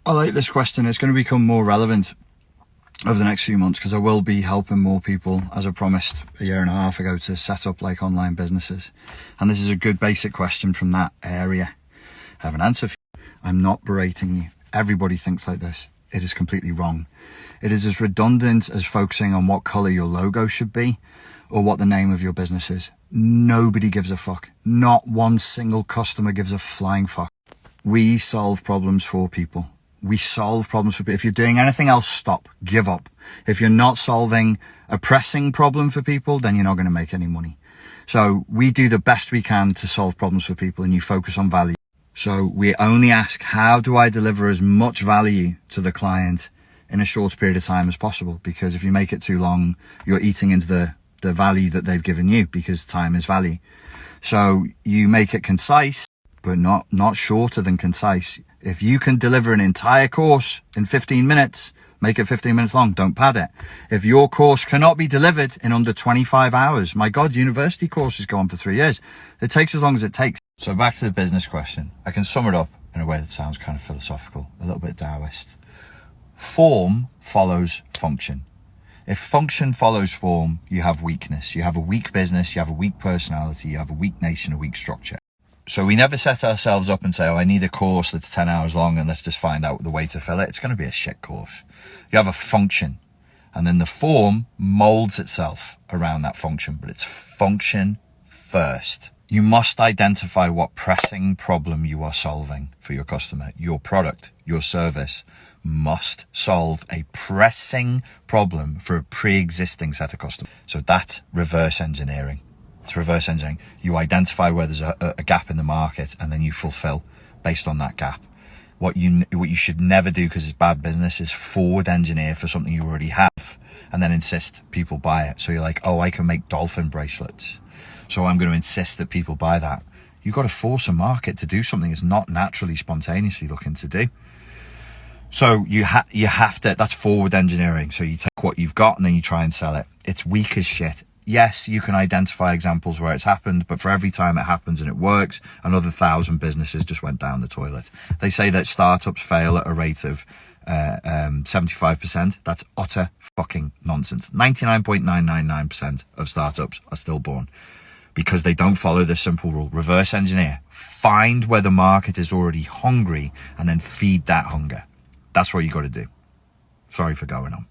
I like this question. It's going to become more relevant over the next few months because I will be helping more people, as I promised a year and a half ago, to set up like online businesses. And this is a good basic question from that area. I have an answer for you. I'm not berating you. Everybody thinks like this. It is completely wrong. It is as redundant as focusing on what color your logo should be or what the name of your business is. Nobody gives a fuck. Not one single customer gives a flying fuck. We solve problems for people. We solve problems for people. If you're doing anything else, stop. Give up. If you're not solving a pressing problem for people, then you're not going to make any money. So we do the best we can to solve problems for people, and you focus on value. So we only ask, how do I deliver as much value to the client in a short period of time as possible? Because if you make it too long, you're eating into the value that they've given you, because time is value. So you make it concise, but not shorter than concise. If you can deliver an entire course in 15 minutes, make it 15 minutes long. Don't pad it. If your course cannot be delivered in under 25 hours, my God, university courses go on for 3 years. It takes as long as it takes. So back to the business question. I can sum it up in a way that sounds kind of philosophical, a little bit Taoist. Form follows function. If function follows form, you have weakness. You have a weak business, you have a weak personality, you have a weak nation, a weak structure. So we never set ourselves up and say, oh, I need a course that's 10 hours long and let's just find out the way to fill it. It's going to be a shit course. You have a function, and then the form molds itself around that function, but it's function first. You must identify what pressing problem you are solving for your customer. Your product, your service must solve a pressing problem for a pre-existing set of customers. So that's reverse engineering. It's reverse engineering. You identify where there's a gap in the market, and then you fulfill based on that gap. What you should never do, because it's bad business, is forward engineer for something you already have and then insist people buy it. So you're like, oh, I can make dolphin bracelets, so I'm going to insist that people buy that. You've got to force a market to do something it's not naturally, spontaneously looking to do. So you have to, that's forward engineering. So you take what you've got and then you try and sell it. It's weak as shit. Yes, you can identify examples where it's happened, but for every time it happens and it works, another 1,000 businesses just went down the toilet. They say that startups fail at a rate of 75%. That's utter fucking nonsense. 99.999% of startups are stillborn because they don't follow this simple rule. Reverse engineer. Find where the market is already hungry and then feed that hunger. That's what you got to do. Sorry for going on.